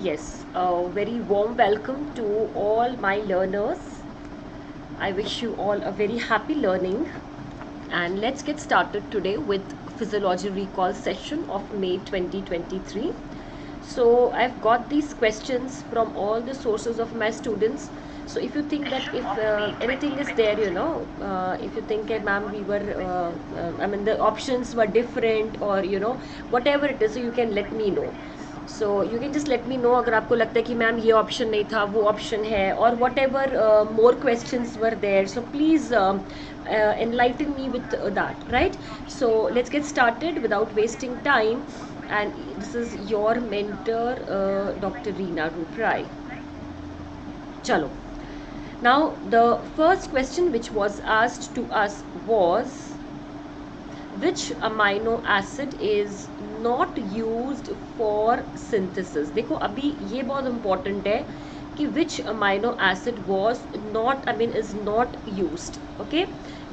Yes, a very warm welcome to all my learners. I wish you all a very happy learning. And let's get started today with Physiology Recall session of May 2023. So I've got these questions from all the sources of my students. So if you think that if anything is there, if you think, ma'am, the options were different, or whatever it is, so you can let me know. So you can just let me know अगर आपको लगता है कि ma'am ये option नहीं था, वो option है, और whatever more questions were there, so please enlighten me with that, right? So let's get started without wasting time, and this is your mentor, Dr. Reena Kaur. Chalo. Now the first question which was asked to us was, which amino acid is not used for synthesis? देखो अभी ये बहुत important है कि which amino acid was not, is not used, okay?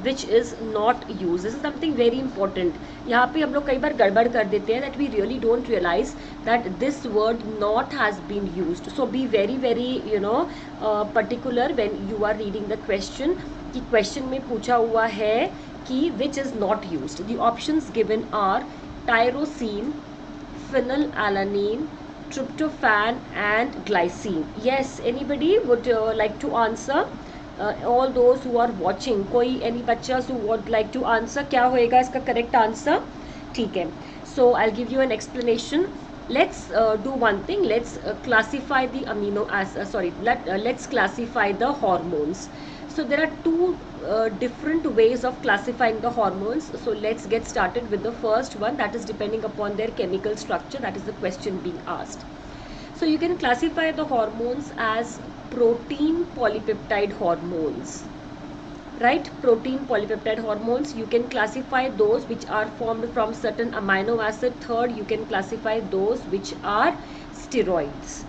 Which is not used, this is something very important. यहाँ पे हम लोग कई बार गड़बड़ कर देते हैं, that we really don't realize that this word not has been used. So be very particular when you are reading the question, कि question में पूछा हुआ है कि which is not used. The options given are tyrosine, phenylalanine, tryptophan and glycine. Yes, anybody would like to answer? All those who are watching, कोई any बच्चा who would like to answer? क्या होएगा इसका correct answer? ठीक है. So I'll give you an explanation. Let's do one thing. Let's classify the amino acids. Let's classify the hormones. So there are two different ways of classifying the hormones. So let's get started with the first one, that is depending upon their chemical structure. That is the question being asked. So you can classify the hormones as protein polypeptide hormones, right? Protein polypeptide hormones, you can classify those which are formed from certain amino acid. Third, you can classify those which are steroids.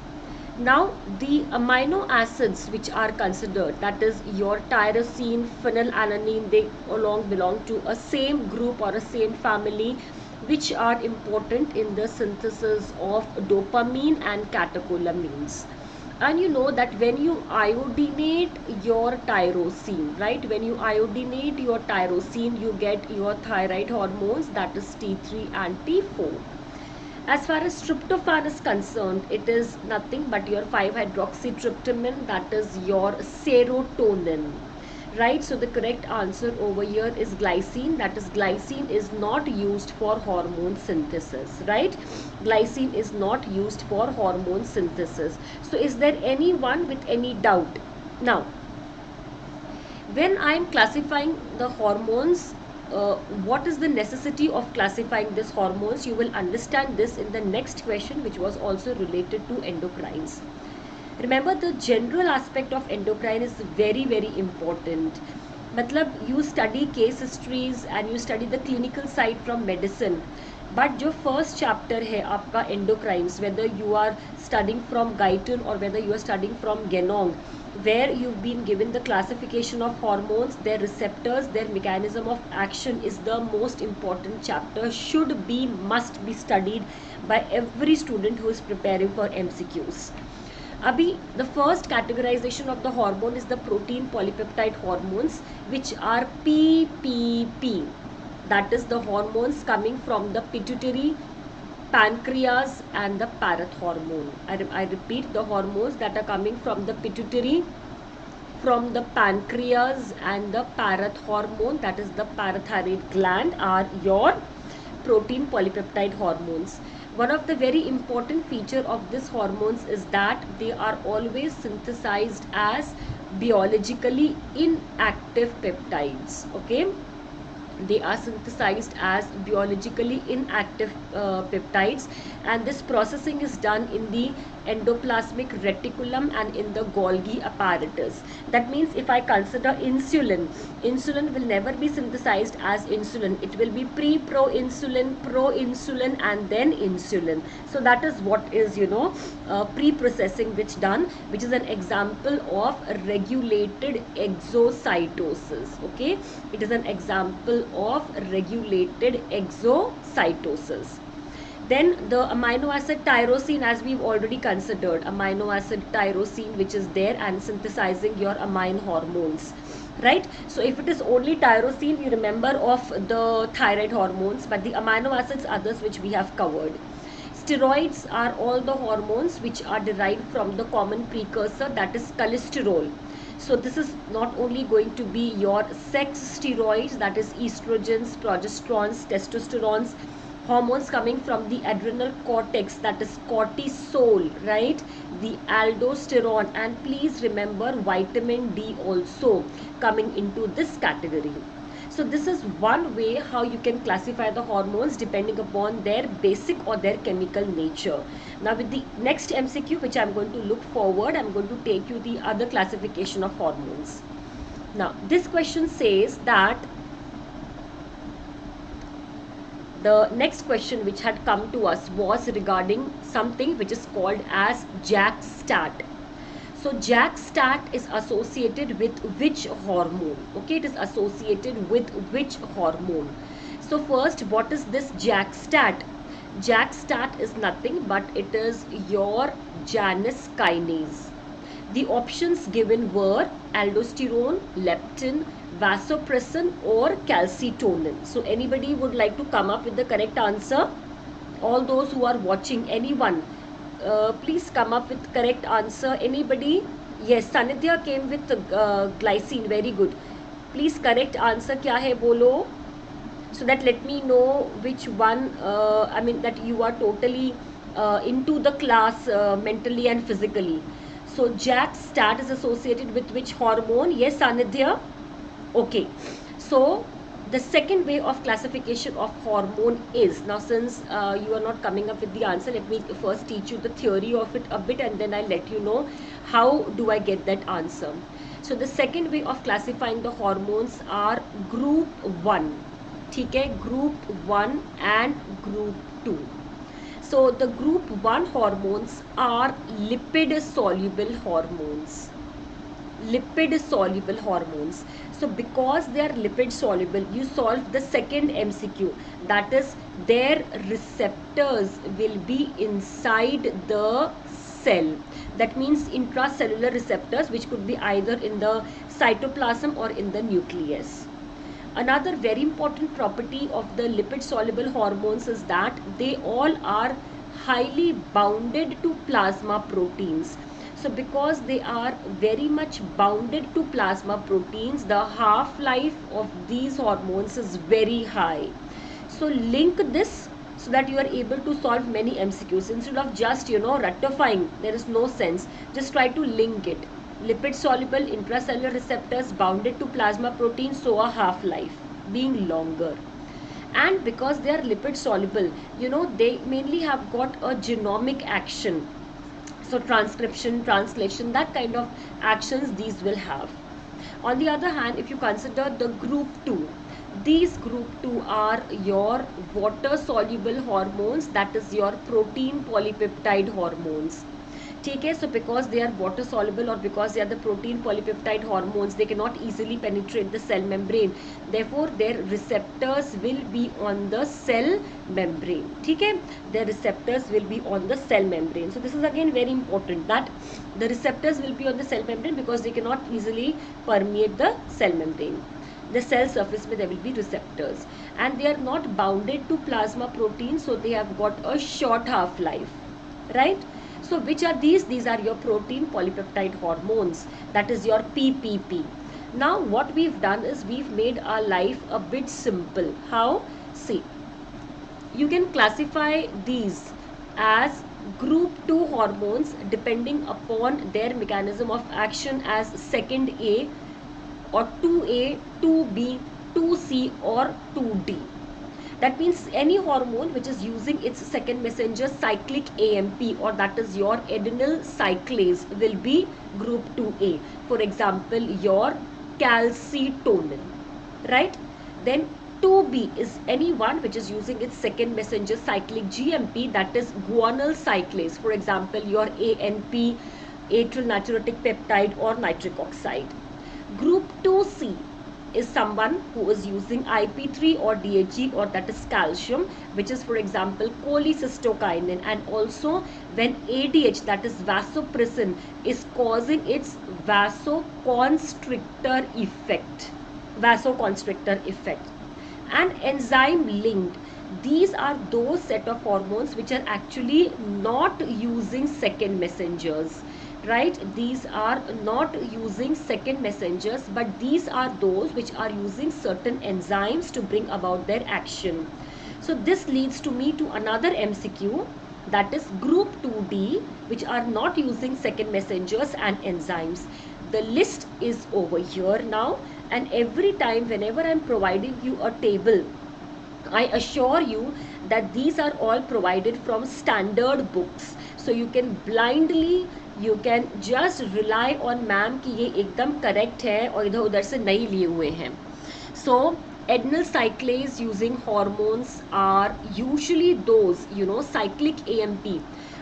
Now the amino acids which are considered, that is your tyrosine, phenylalanine, they all belong to a same group or a same family, which are important in the synthesis of dopamine and catecholamines. And you know that when you iodinate your tyrosine, right, when you iodinate your tyrosine, you get your thyroid hormones, that is T3 and T4. As far as tryptophan is concerned, it is nothing but your 5-hydroxytryptamine, that is your serotonin, right? So the correct answer over here is glycine, that is glycine is not used for hormone synthesis, right? Glycine is not used for hormone synthesis. So is there anyone with any doubt? Now, when I am classifying the hormones, what is the necessity of classifying these hormones? You will understand this in the next question, which was also related to endocrines. Remember, the general aspect of endocrine is very important. मतलब you study case histories and you study the clinical side from medicine, but जो first chapter है आपका endocrines, whether you are studying from Guyton or whether you are studying from Genong, where you've been given the classification of hormones, their receptors, their mechanism of action, is the most important chapter, must be studied by every student who is preparing for MCQs. Abhi, the first categorization of the hormone is the protein polypeptide hormones, which are PPP. That is the hormones coming from the pituitary, pancreas and the parathormone. I repeat, the hormones that are coming from the pituitary, from the pancreas and the parathormone, that is the parathyroid gland, are your protein polypeptide hormones. One of the very important feature of these hormones is that they are always synthesized as biologically inactive peptides, okay? They are synthesized as biologically inactive peptides, and this processing is done in the endoplasmic reticulum and in the Golgi apparatus. That means if I consider insulin will never be synthesized as insulin. It will be pre-proinsulin, proinsulin and then insulin. So that is what is pre-processing which is an example of regulated exocytosis, okay? It is an example of regulated exocytosis. Then the amino acid tyrosine, as we've already considered, amino acid tyrosine, which is there and synthesizing your amine hormones, right? So if it is only tyrosine, you remember of the thyroid hormones, but the amino acids others which we have covered. Steroids are all the hormones which are derived from the common precursor, that is cholesterol. So this is not only going to be your sex steroids, that is estrogens, progesterones, testosterones, hormones coming from the adrenal cortex, that is cortisol, right? The aldosterone, and please remember vitamin D also coming into this category. So this is one way how you can classify the hormones depending upon their basic or their chemical nature. Now with the next MCQ which I'm going to look forward, I'm going to take you the other classification of hormones. Now this question says that the next question which had come to us was regarding something which is called as JAK-STAT. So JAK-STAT is associated with which hormone? Okay, it is associated with which hormone? So first, what is this JAK-STAT? JAK-STAT is nothing but it is your Janus kinase. The options given were aldosterone, leptin, vasopressin or calcitonin. So anybody would like to come up with the correct answer? All those who are watching, anyone? Please come up with correct answer. Anybody? Yes, Sanidhya came with glycine. Very good. Please correct answer kya hai bolo, so that let me know which one. I mean that you are totally into the class mentally and physically. So JAK-STAT is associated with which hormone? Yes, Sanidhya. Okay. So the second way of classification of hormone is, now since you are not coming up with the answer, let me first teach you the theory of it a bit and then I'll let you know how do I get that answer. So the second way of classifying the hormones are group 1, okay, group 1 and group 2. So the group 1 hormones are lipid soluble hormones. Lipid soluble hormones. So because they are lipid soluble, you solve the second MCQ, that is their receptors will be inside the cell. That means intracellular receptors, which could be either in the cytoplasm or in the nucleus. Another very important property of the lipid soluble hormones is that they all are highly bounded to plasma proteins. So because they are very much bounded to plasma proteins, the half-life of these hormones is very high. So link this so that you are able to solve many MCQs. Instead of just, ratifying, there is no sense. Just try to link it. Lipid soluble intracellular receptors bounded to plasma proteins, so a half-life being longer. And because they are lipid soluble, they mainly have got a genomic action. So transcription, translation, that kind of actions these will have. On the other hand, if you consider the group 2, these group 2 are your water soluble hormones, that is your protein polypeptide hormones. Okay, so because they are water soluble or because they are the protein polypeptide hormones, they cannot easily penetrate the cell membrane. Therefore, their receptors will be on the cell membrane. Okay, their receptors will be on the cell membrane. So this is again very important, that the receptors will be on the cell membrane because they cannot easily permeate the cell membrane. The cell surface where there will be receptors, and they are not bounded to plasma proteins, so they have got a short half-life, right? So which are these? These are your protein polypeptide hormones, that is your PPP. Now what we've done is we've made our life a bit simple. How? See, you can classify these as group 2 hormones depending upon their mechanism of action as second A or 2A, 2B, 2C or 2D. That means any hormone which is using its second messenger cyclic AMP, or that is your adenyl cyclase, will be group 2A. For example, your calcitonin, right? Then 2B is any one which is using its second messenger cyclic GMP, that is guanyl cyclase. For example, your ANP, atrial natriuretic peptide or nitric oxide. Group 2C is someone who is using IP3 or DHG, or that is calcium, which is for example cholecystokinin, and also when ADH, that is vasopressin, is causing its vasoconstrictor effect. And enzyme linked, these are those set of hormones which are actually not using second messengers, right? These are not using second messengers, but these are those which are using certain enzymes to bring about their action. So this leads to me to another MCQ, that is group 2D, which are not using second messengers and enzymes. The list is over here now, and every time whenever I'm providing you a table, I assure you that these are all provided from standard books. So you can blindly, you can just rely on ma'am कि ये एकदम correct है और इधर उधर से नहीं लिए हुए हैं. So adrenal cyclase using hormones are usually those, cyclic AMP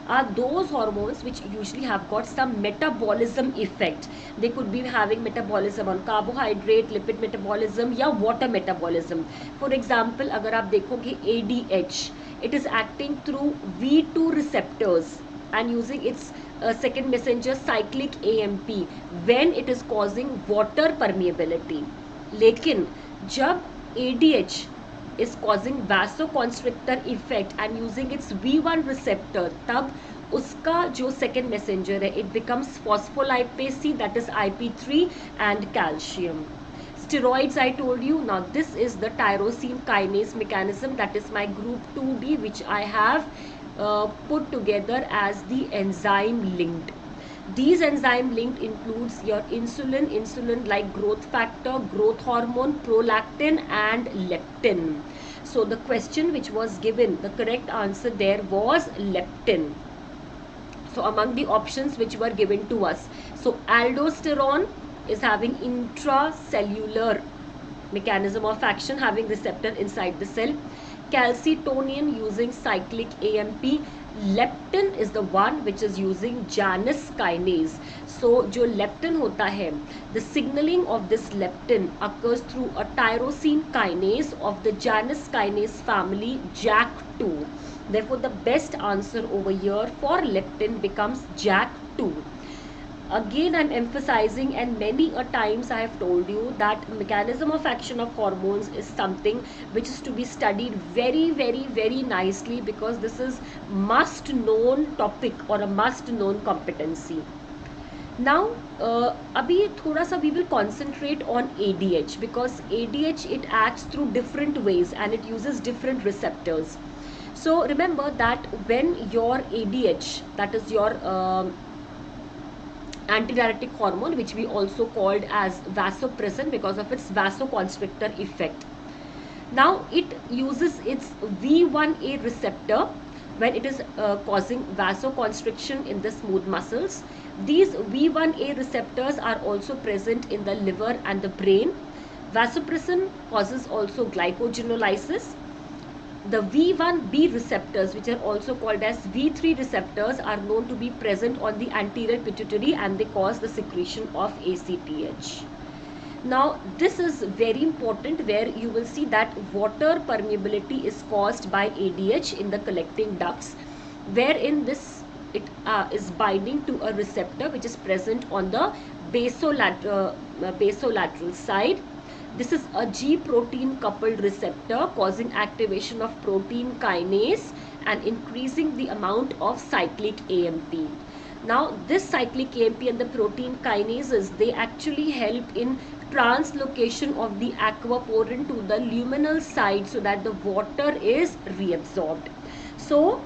are those hormones which usually have got some metabolism effect. They could be having metabolism on carbohydrate, lipid metabolism या water metabolism. For example, अगर आप देखोगे ADH, it is acting through V2 receptors and using its second messenger cyclic AMP when it is causing water permeability. लेकिन जब ADH is causing vasoconstrictor effect and using its V1 receptor, तब उसका जो second messenger है, it becomes phospholipase C, that is IP3 and calcium. Steroids, I told you. Now this is the tyrosine kinase mechanism, that is my group 2D, which I have put together as the enzyme linked. These enzyme linked includes your insulin like growth factor, growth hormone, prolactin and leptin. So the question which was given, the correct answer there was leptin. So among the options which were given to us, so aldosterone is having intracellular mechanism of action, having receptor inside the cell. Calcitonin using cyclic AMP. Leptin is the one which is using Janus kinase. So जो leptin होता है, the signaling of this leptin occurs through a tyrosine kinase of the Janus kinase family, JAK2. Therefore the best answer over here for leptin becomes JAK2. Again I'm emphasizing, and many a times I have told you, that mechanism of action of hormones is something which is to be studied very very very nicely, because this is must known topic or a must known competency. Now abhi thoda sa we will concentrate on ADH, because ADH, it acts through different ways and it uses different receptors. So remember that when your ADH, that is your antidiuretic hormone, which we also called as vasopressin because of its vasoconstrictor effect. Now it uses its V1A receptor when it is causing vasoconstriction in the smooth muscles. These V1A receptors are also present in the liver and the brain. Vasopressin causes also glycogenolysis. The V1B receptors, which are also called as V3 receptors, are known to be present on the anterior pituitary and they cause the secretion of ACTH. Now this is very important, where you will see that water permeability is caused by ADH in the collecting ducts, wherein this is binding to a receptor which is present on the basolateral side. This is a G protein coupled receptor causing activation of protein kinase and increasing the amount of cyclic AMP. Now this cyclic AMP and the protein kinases, they actually help in translocation of the aquaporin to the luminal side so that the water is reabsorbed. So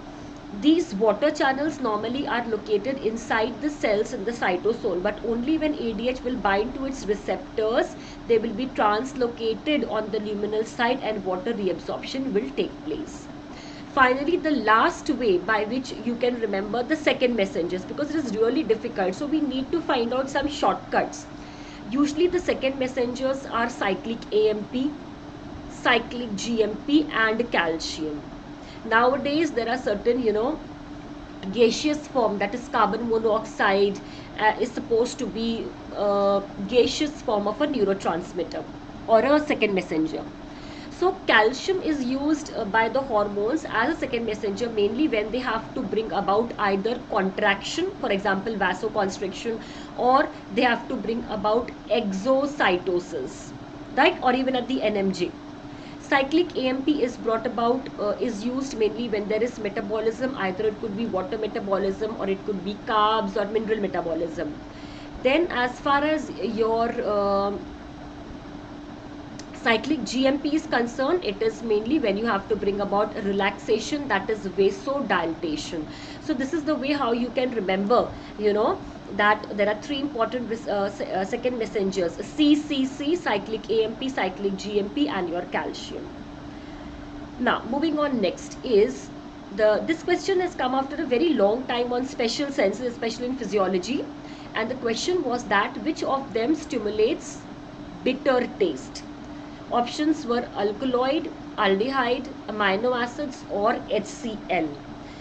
these water channels normally are located inside the cells in the cytosol, but only when ADH will bind to its receptors, they will be translocated on the luminal side and water reabsorption will take place. Finally, the last way by which you can remember the second messengers, because it is really difficult, so we need to find out some shortcuts. Usually the second messengers are cyclic AMP, cyclic GMP and calcium. Nowadays there are certain gaseous form, that is carbon monoxide is supposed to be gaseous form of a neurotransmitter. or a second messenger. So calcium is used by the hormones as a second messenger, mainly when they have to bring about either contraction, for example vasoconstriction, or they have to bring about exocytosis, right, or even at the NMJ. Cyclic AMP is brought about, is used mainly when there is metabolism, either it could be water metabolism or it could be carbs or mineral metabolism. Then as far as your cyclic GMP is concerned, it is mainly when you have to bring about relaxation, that is vasodilatation. So this is the way how you can remember, that there are three important second messengers: CCC, cyclic AMP, cyclic GMP, and your calcium. Now moving on, next is this question has come after a very long time on special senses, especially in physiology, and the question was that which of them stimulates bitter taste. Options were alkaloid, aldehyde, amino acids, or HCl.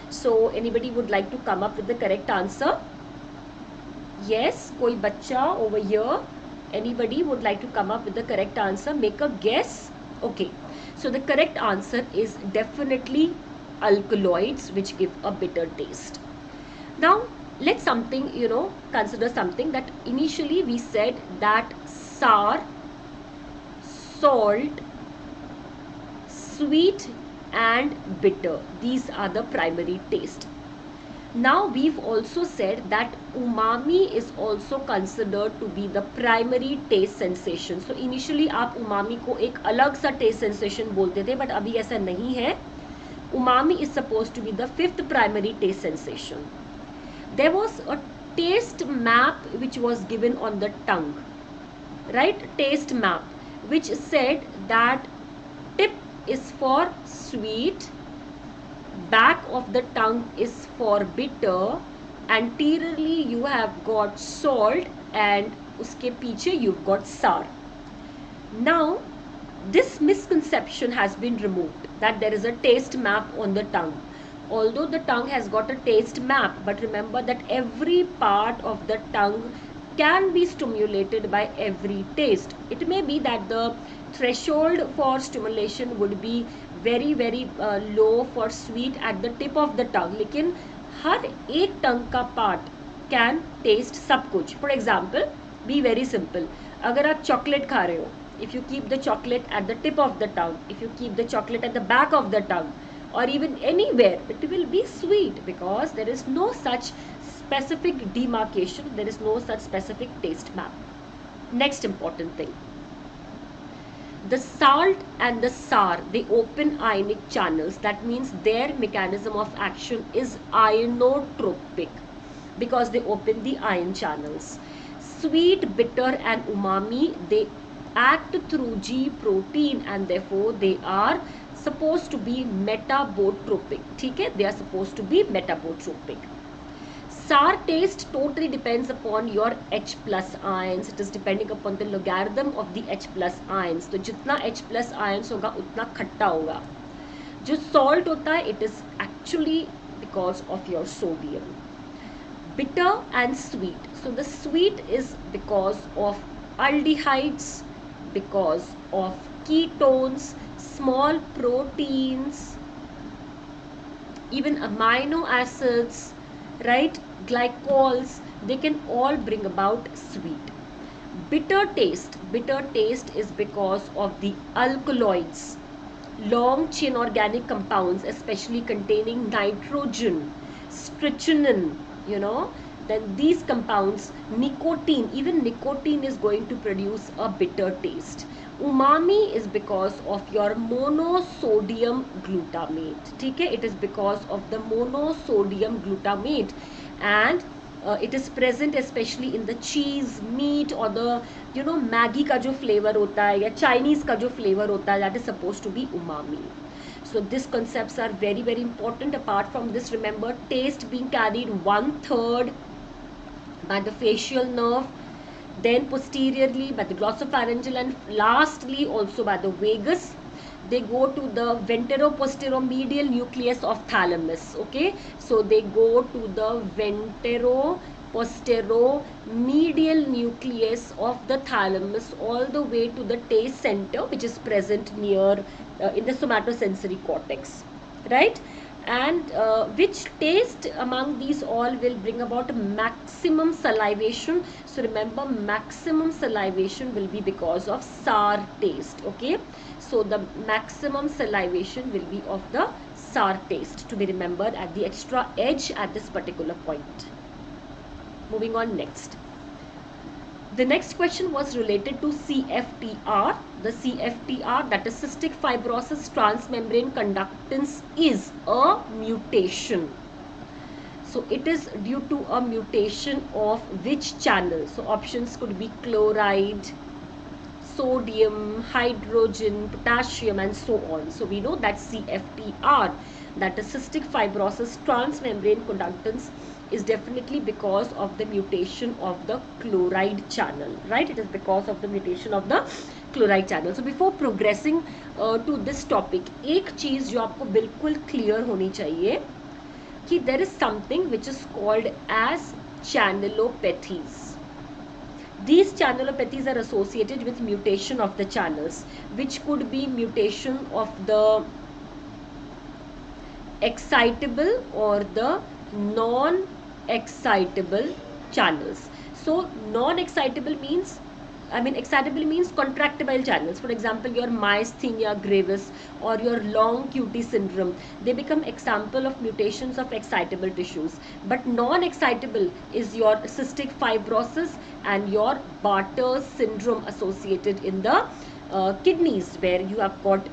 So anybody would like to come up with the correct answer? Yes, koi bacha over here. Anybody would like to come up with the correct answer? Make a guess. Okay. So the correct answer is definitely alkaloids, which give a bitter taste. Now let's consider something that initially we said that sour, salt, sweet and bitter, these are the primary taste. Now we've also said that umami is also considered to be the primary taste sensation. So initially आप umami को एक अलग सा taste sensation बोलते थे, but अभी ऐसा नहीं है. Umami is supposed to be the fifth primary taste sensation. There was a taste map which was given on the tongue, right? Taste map, which said that tip is for sweet, back of the tongue is for bitter, anteriorly you have got salt, and uske piche you've got sour. Now this misconception has been removed, that there is a taste map on the tongue. Although the tongue has got a taste map, but remember that every part of the tongue can be stimulated by every taste. It may be that the threshold for stimulation would be very low for sweet at the tip of the tongue, लेकिन हर एक tongue का part can taste सब कुछ. For example, be very simple. अगर आप chocolate खा रहे हो, if you keep the chocolate at the tip of the tongue, if you keep the chocolate at the back of the tongue, or even anywhere, it will be sweet, because there is no such specific demarcation, there is no such specific taste map. Next important thing, the salt and the sour, they open ionic channels. That means their mechanism of action is ionotropic, because they open the ion channels. Sweet, bitter and umami, they act through G protein, and therefore they are supposed to be metabotropic. ठीक है, they are supposed to be metabotropic. Sour taste totally depends upon your H plus ions. It is depending upon the logarithm of the H plus ions. तो जितना H plus ions होगा उतना खट्टा होगा. जो salt होता है, it is actually because of your sodium. Bitter and sweet. So the sweet is because of aldehydes, because of ketones, small proteins, even amino acids, right? Glycols, they can all bring about sweet. Bitter taste is because of the alkaloids, long chain organic compounds, especially containing nitrogen, strychnine, then these compounds, nicotine, even nicotine is going to produce a bitter taste. Umami is because of your monosodium glutamate. ठीक है, it is because of the monosodium glutamate, and it is present especially in the cheese, meat, or the Maggi का जो flavor होता है, या Chinese का जो flavor होता है, that is supposed to be umami. So these concepts are very important. Apart from this, remember taste being carried 1/3 by the facial nerve, then posteriorly by the glossopharyngeal, and lastly also by the vagus. they go to the ventero-posteromedial nucleus of thalamus. Okay, so they go to the ventero-posteromedial nucleus of the thalamus all the way to the taste center, which is present near in the somatosensory cortex, right? And which taste among these all will bring about maximum salivation? So remember, maximum salivation will be because of sour taste. Okay, so the maximum salivation will be of the sour taste, to be remembered at the extra edge at this particular point. Moving on next. The next question was related to CFTR. The CFTR, that is cystic fibrosis transmembrane conductance, is a mutation. So it is due to a mutation of which channel? So options could be chloride, sodium, hydrogen, potassium, and so on. So we know that CFTR, that is cystic fibrosis transmembrane conductance, is definitely because of the mutation of the chloride channel, right? It is because of the mutation of the chloride channel. So before progressing to this topic, एक चीज जो आपको बिल्कुल clear होनी चाहिए कि there is something which is called as channelopathies. These channelopathies are associated with mutation of the channels, which could be mutation of the excitable or the non-excitable channels. So non-excitable means, excitable means contractible channels. For example, your myasthenia gravis or your long QT syndrome, they become example of mutations of excitable tissues. But non-excitable is your cystic fibrosis and your Barter's syndrome associated in the kidneys, where you have got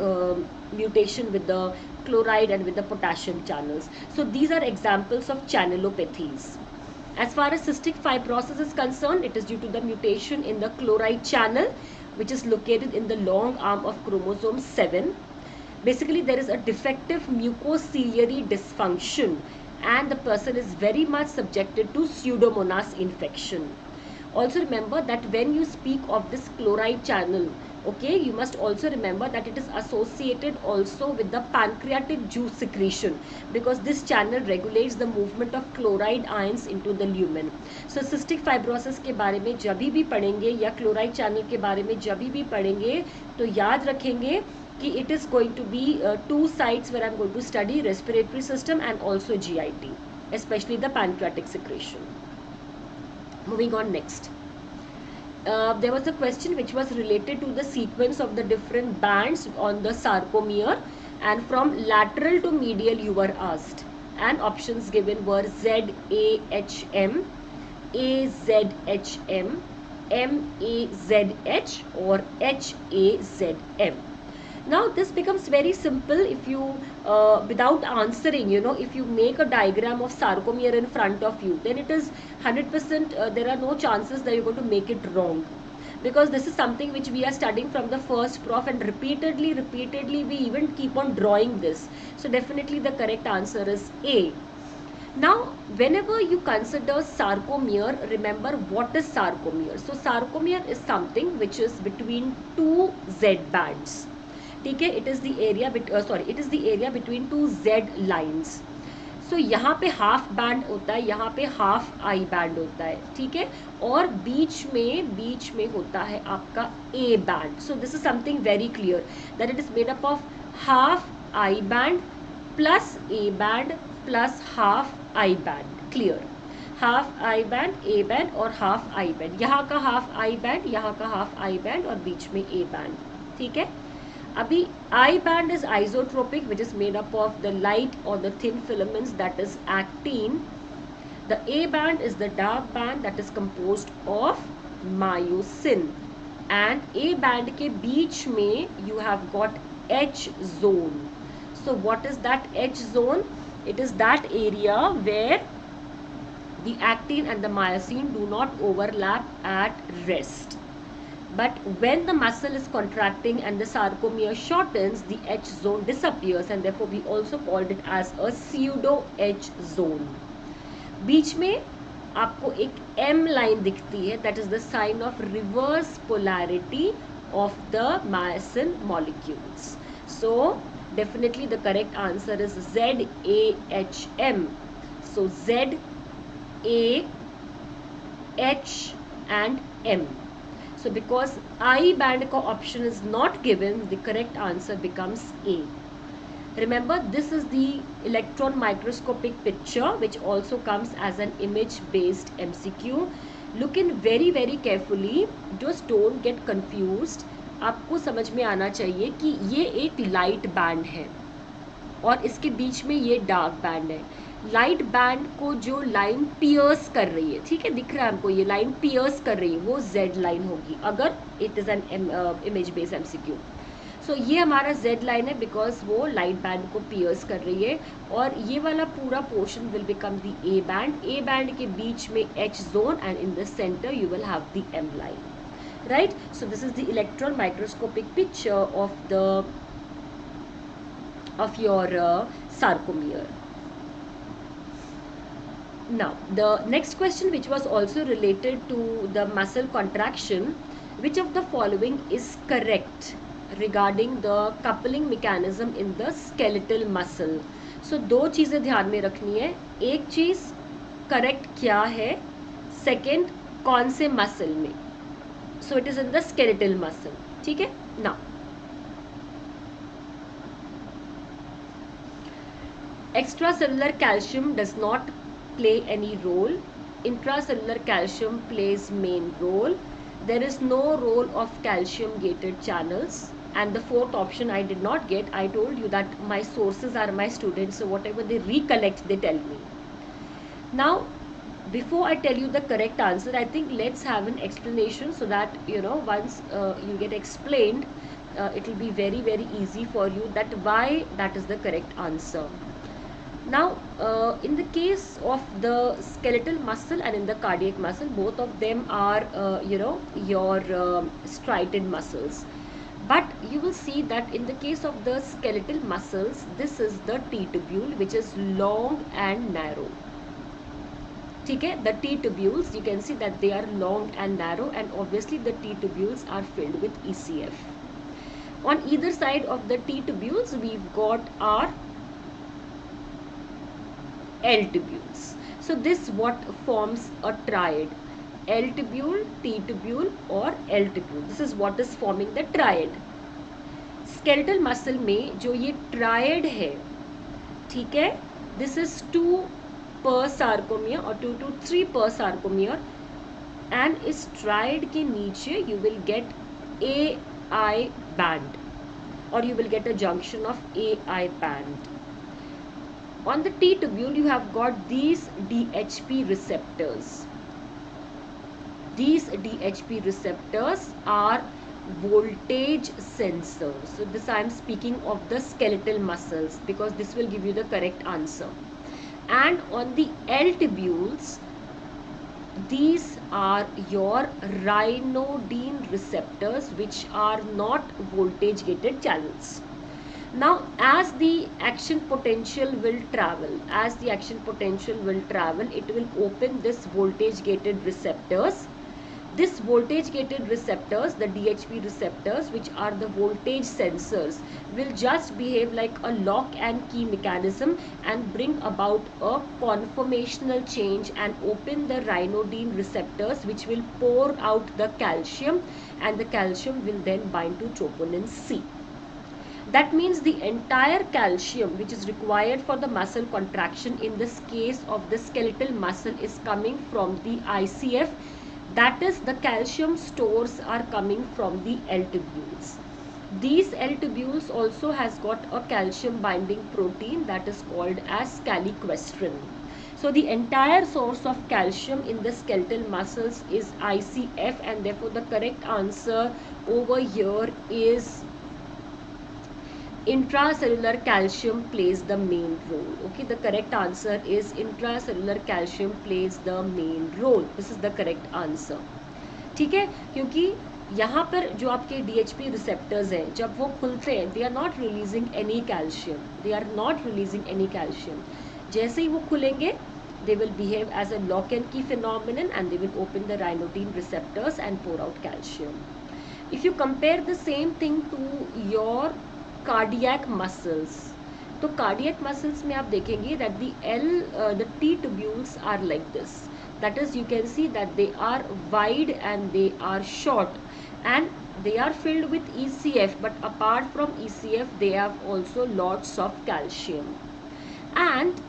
mutation with the chloride and with the potassium channels. So these are examples of channelopathies. As far as cystic fibrosis is concerned, it is due to the mutation in the chloride channel, which is located in the long arm of chromosome 7. Basically, there is a defective mucociliary dysfunction and the person is very much subjected to Pseudomonas infection. Also remember that when you speak of this chloride channel, okay, you must also remember that it is associated also with the pancreatic juice secretion, because this channel regulates the movement of chloride ions into the lumen. So cystic fibrosis के बारे में जब भी पढ़ेंगे या chloride channel के बारे में जब भी पढ़ेंगे तो याद रखेंगे कि it is going to be two sites where I am going to study respiratory system and also GIT, especially the pancreatic secretion. Moving on next. There was a question which was related to the sequence of the different bands on the sarcomere, and from lateral to medial you were asked, and options given were ZAHM, AZHM, MAZH or HAZM. Now this becomes very simple if you without answering, if you make a diagram of sarcomere in front of you, then it is 100% there are no chances that you're going to make it wrong, because this is something which we are studying from the first prof, and repeatedly we even keep on drawing this. So definitely the correct answer is A. Now whenever you consider sarcomere, remember what is sarcomere. So sarcomere is something which is between two Z bands. ठीक है, it is the area between two Z lines. So यहाँ पे half band होता है, यहाँ पे half I band होता है, ठीक है, और बीच में होता है आपका A band. So this is something very clear that it is made up of half I band plus A band plus half I band. Clear? Half I band, A band और हाफ आई बैंड. यहाँ का half I band, यहाँ का half I band और बीच में A band. ठीक है. अभी I band is isotropic, which is made up of the light or the thin filaments, that is actin. The A band is the dark band that is composed of myosin, and A band के बीच में you have got H zone. So what is that H zone? It is that area where the actin and the myosin do not overlap at rest. But when the muscle is contracting and the sarcomere shortens, the H zone disappears, and therefore we also called it as a pseudo H zone. बीच में आपको एक M line दिखती है, that is the sign of reverse polarity of the myosin molecules. So definitely the correct answer is ZAHM. So Z, A, H and M. So because I band का option is not given, the correct answer becomes A. Remember, this is the electron microscopic picture which also comes as an image based MCQ. Look in very very carefully, just don't get confused. आपको समझ में आना चाहिए कि ये एक light band है और इसके बीच में ये डार्क बैंड है. लाइट बैंड को जो लाइन पियर्स कर रही है, ठीक है, दिख रहा है हमको, ये लाइन पियर्स कर रही है, वो जेड लाइन होगी अगर it is an image based MCQ. So ये हमारा जेड लाइन है बिकॉज वो लाइट बैंड को पियर्स कर रही है. और ये वाला पूरा portion will become the A band. A band के बीच में H zone and in the centre you will have the M line. Right, so this is the electron microscopic picture of your sarcomere. Now the next question, which was also related to the muscle contraction, which of the following is correct regarding the coupling mechanism in the skeletal muscle? So दो चीज़ें ध्यान में रखनी है. एक चीज़ correct क्या है, second कौन से मसल में. So it is in the skeletal muscle. ठीक है. Now extracellular calcium does not play any role. Intracellular calcium plays main role. There is no role of calcium gated channels. And the fourth option I did not get. I told you that my sources are my students, so whatever they recollect they tell me. Now before I tell you the correct answer, I think let's have an explanation so that once you get explained, it will be very very easy for you that why that is the correct answer. Now in the case of the skeletal muscle and in the cardiac muscle, both of them are your striated muscles. But you will see that in the case of the skeletal muscles, this is the T-tubule, which is long and narrow. ठीक है, the T-tubules, you can see that they are long and narrow, and obviously the T-tubules are filled with ECF. On either side of the T-tubules we've got our L tubules. So this what forms a triad: L tubule, T tubule or L tubule. This is what is forming the triad. Skeletal muscle में जो ये triad है, ठीक है, this is 2 per sarcomere or 2 to 3 per sarcomere, and इस triad के नीचे you will get AI band or you will get a junction of AI band. On the T-tubule you have got these DHP receptors. These DHP receptors are voltage sensors. So this I am speaking of the skeletal muscles because this will give you the correct answer. And on the L-tubules, these are your ryanodine receptors, which are not voltage gated channels. Now as the action potential will travel, it will open this voltage gated receptors. This voltage gated receptors, the DHP receptors, which are the voltage sensors, will just behave like a lock and key mechanism and bring about a conformational change and open the ryanodine receptors, which will pour out the calcium, and the calcium will then bind to troponin C. That means the entire calcium which is required for the muscle contraction in this case of the skeletal muscle is coming from the ICF. That is, the calcium stores are coming from the L tubules. These L tubules also has got a calcium binding protein that is called as chaliquestrin. So the entire source of calcium in the skeletal muscles is ICF, and therefore the correct answer over here is intracellular calcium plays the main role. Okay, the correct answer is intracellular calcium plays the main role. This is the correct answer. ठीक है, क्योंकि यहाँ पर जो आपके DHP receptors हैं, जब वो खुलते हैं, they are not releasing any calcium. They are not releasing any calcium. जैसे ही वो खुलेंगे, they will behave as a lock and key phenomenon, and they will open the ryanodine receptors and pour out calcium. If you compare the same thing to your cardiac muscles. तो cardiac muscles में आप देखेंगे that the T tubules are like this. That is, you can see that they are wide and they are short and they are filled with ECF, but apart from ECF they have also lots of calcium. And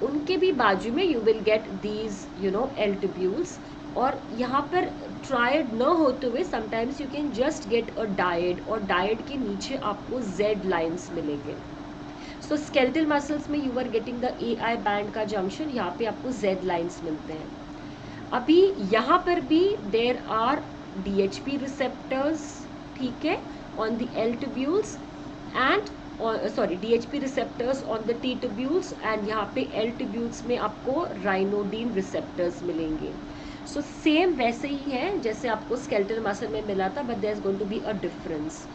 उनके भी बाजू में you will get these L tubules. और यहाँ पर triad न होते हुए sometimes you can just get a dyad, और डायड के नीचे आपको Z लाइंस मिलेंगे. सो स्केलेटल मसल्स में you are getting the AI band का जंक्शन, यहाँ पे आपको Z लाइंस मिलते हैं. अभी यहाँ पर भी देर आर DHP रिसेप्टर्स, ठीक है, on the L tubules and DHP receptors on the T tubules, and यहाँ पे L tubules में आपको राइनोडिन रिसेप्टर्स मिलेंगे. सो सेम वैसे ही है जैसे आपको स्केलेटल मसल में मिला था, but there is going to be a difference.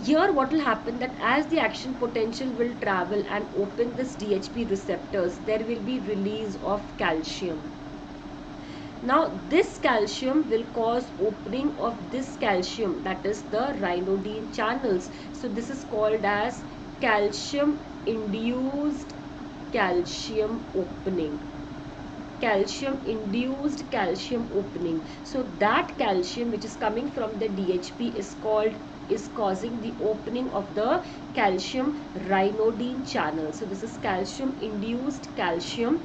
Here what will happen that as the action potential will travel and open this DHP receptors, there will be release of calcium. Now this calcium will cause opening of this calcium, that is the rhinodine channels. So this is called as calcium induced calcium opening. Calcium induced calcium opening. So that calcium which is coming from the DHP is causing the opening of the calcium rhinodine channel. So this is calcium induced calcium,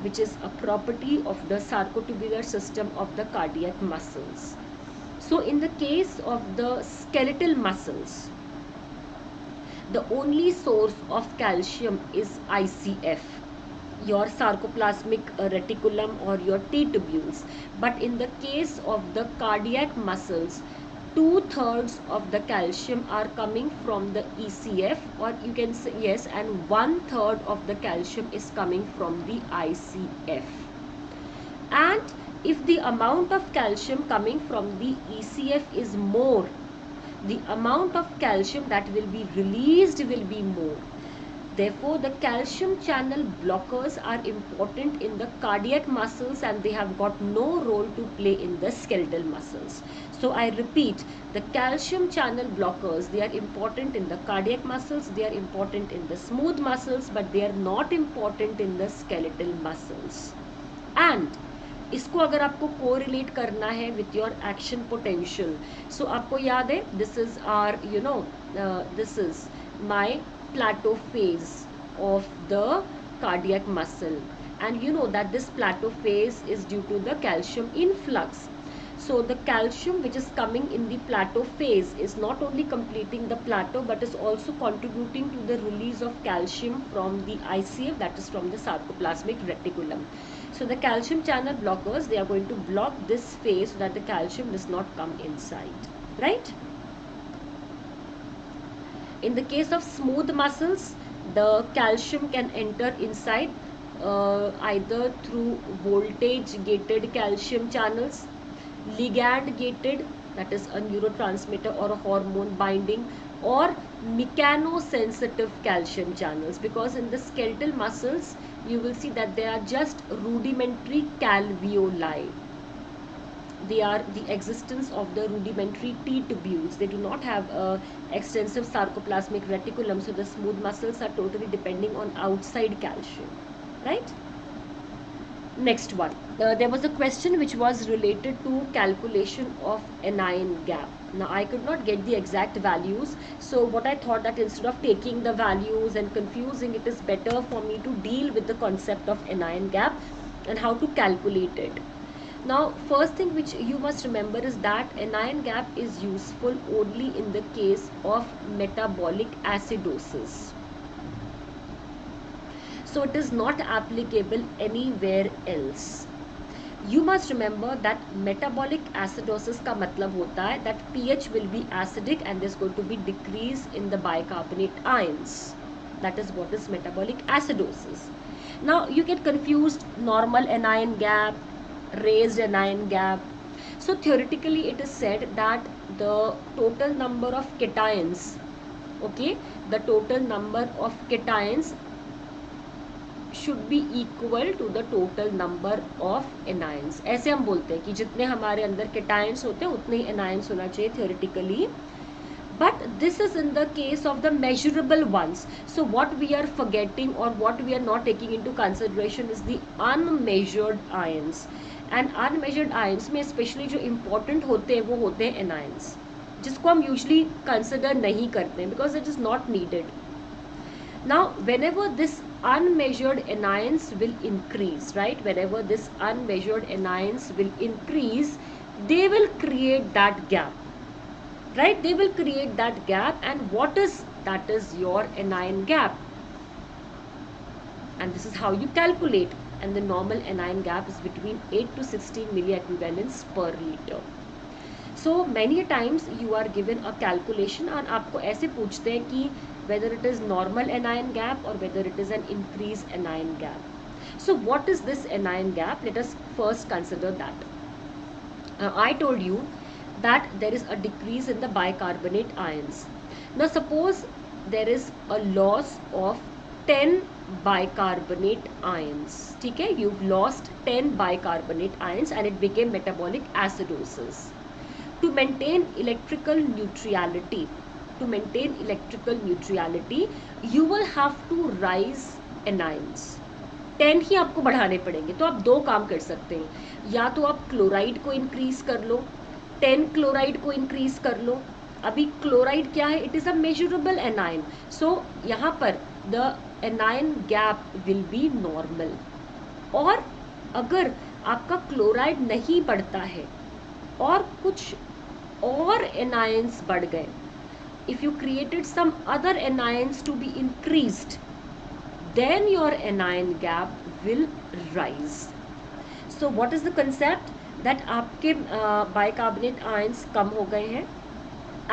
which is a property of the sarcotubular system of the cardiac muscles. So in the case of the skeletal muscles, the only source of calcium is ICF, your sarcoplasmic reticulum or your T tubules. But in the case of the cardiac muscles, 2/3 of the calcium are coming from the ECF, or you can say yes, and 1/3 of the calcium is coming from the ICF. And if the amount of calcium coming from the ECF is more, the amount of calcium that will be released will be more. Therefore, the calcium channel blockers are important in the cardiac muscles and they have got no role to play in the skeletal muscles. So I repeat, the calcium channel blockers, they are important in the cardiac muscles, they are important in the smooth muscles, but they are not important in the skeletal muscles. And इसको अगर आपको correlate करना है with your action potential, so आपको याद है this is or this is my plateau phase of the cardiac muscle, and you know that this plateau phase is due to the calcium influx. So the calcium which is coming in the plateau phase is not only completing the plateau but is also contributing to the release of calcium from the ICF, that is from the sarcoplasmic reticulum. So the calcium channel blockers, they are going to block this phase so that the calcium does not come inside, right? In the case of smooth muscles, the calcium can enter inside either through voltage gated calcium channels, ligand gated, that is a neurotransmitter or a hormone binding, or mechanosensitive calcium channels, because in the skeletal muscles you will see that they are just rudimentary calveoli. They are the existence of the rudimentary T tubules. They do not have a extensive sarcoplasmic reticulum, so the smooth muscles are totally depending on outside calcium, right? Next one, there was a question which was related to calculation of anion gap. Now I could not get the exact values, so what I thought that instead of taking the values and confusing, it is better for me to deal with the concept of anion gap and how to calculate it. Now first thing which you must remember is that anion gap is useful only in the case of metabolic acidosis. So it is not applicable anywhere else. You must remember that metabolic acidosis का मतलब होता है that pH will be acidic and there's going to be decrease in the bicarbonate ions. That is what is metabolic acidosis. Now you get confused, normal anion gap, raised anion gap. So theoretically it is said that the total number of cations, okay, the total number of cations should be equal to the total number of anions. ऐसे हम बोलते हैं कि जितने हमारे अंदर cations होते हैं उतने ही anions होना चाहिए theoretically. but this is in the case of the measurable ones. So what we are forgetting or what we are not taking into consideration is the unmeasured ions. And unmeasured ions में especially जो important होते हैं वो होते हैं anions, जिसको हम usually consider नहीं करते हैं because it is not needed. Now whenever this unmeasured anions will increase, right, whenever this unmeasured anions will increase, they will create that gap, right, they will create that gap. And what is that? Is your anion gap, and this is how you calculate. And the normal anion gap is between 8 to 16 milliequivalents per liter. So many times you are given a calculation and आपको ऐसे पूछते हैं कि whether it is normal anion gap or whether it is an increased anion gap. So what is this anion gap? Let us first consider that. I told you that there is a decrease in the bicarbonate ions. Now suppose there is a loss of 10 bicarbonate ions. ठीक है, you've lost 10 bicarbonate ions and it became metabolic acidosis. To maintain electrical neutrality, you will have to rise anions. 10 ही आपको बढ़ाने पड़ेंगे. तो आप दो काम कर सकते हैं, या तो आप क्लोराइड को इंक्रीज कर लो, 10 क्लोराइड को इंक्रीज कर लो. अभी क्लोराइड क्या है? It is a measurable anion. So यहाँ पर the anion gap will be normal. और अगर आपका क्लोराइड नहीं बढ़ता है और कुछ और एनाइंस बढ़ गए, if you created some other anions to be increased, then your anion gap will rise. So what is the concept? That आपके bicarbonate ions कम हो गए हैं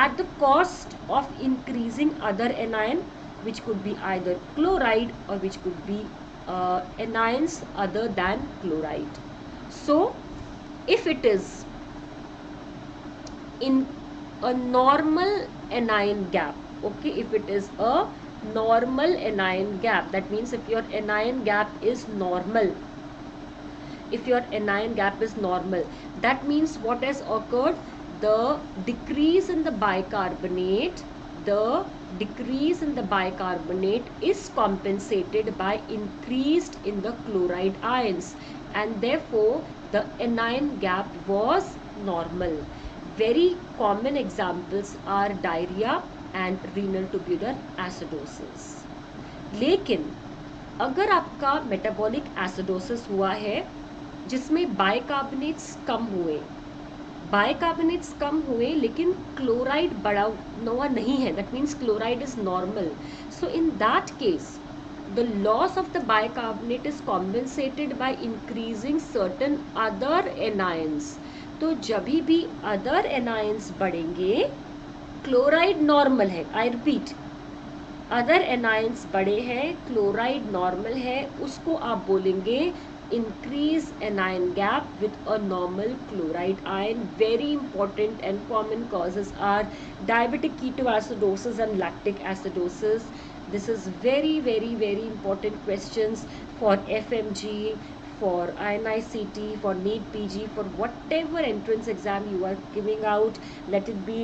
at the cost of increasing other anion, which could be either chloride or which could be anions other than chloride. So if it is in a normal anion gap, okay, if it is a normal anion gap, that means if your anion gap is normal, that means what has occurred? The decrease in the bicarbonate is compensated by increased in the chloride ions, and therefore the anion gap was normal. Very common examples are diarrhea and renal tubular acidosis. लेकिन अगर आपका metabolic acidosis हुआ है जिसमें bicarbonates कम हुए लेकिन chloride बढ़ा हुआ नहीं है, that means chloride is normal. So in that case the loss of the bicarbonate is compensated by increasing certain other anions. तो जब भी अदर एनायंस बढ़ेंगे, क्लोराइड नॉर्मल है, आई रिपीट, अदर एनायंस बड़े हैं, क्लोराइड नॉर्मल है, उसको आप बोलेंगे increase anion gap with a normal chloride ion. Very important and common causes are diabetic ketoacidosis and lactic acidosis. This is very important questions for FMG, for INI-CET, for NEET PG, for whatever entrance exam you are giving out. Let it be,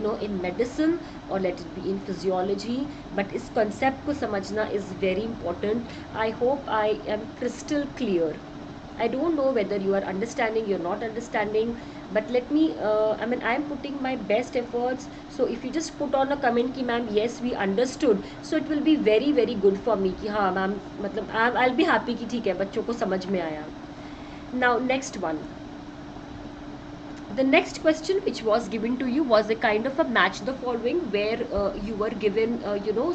in medicine or let it be in physiology. But इस concept को समझना is very important. I hope I am crystal clear. I don't know whether you are understanding, you're not understanding, but let me, I am putting my best efforts. So if you just put on a comment कि ma'am yes we understood, so it will be very good for me कि हाँ ma'am, मतलब I'll be happy कि ठीक है बच्चों को समझ में आया. Now next one. The next question which was given to you was a kind of a match the following, where you were given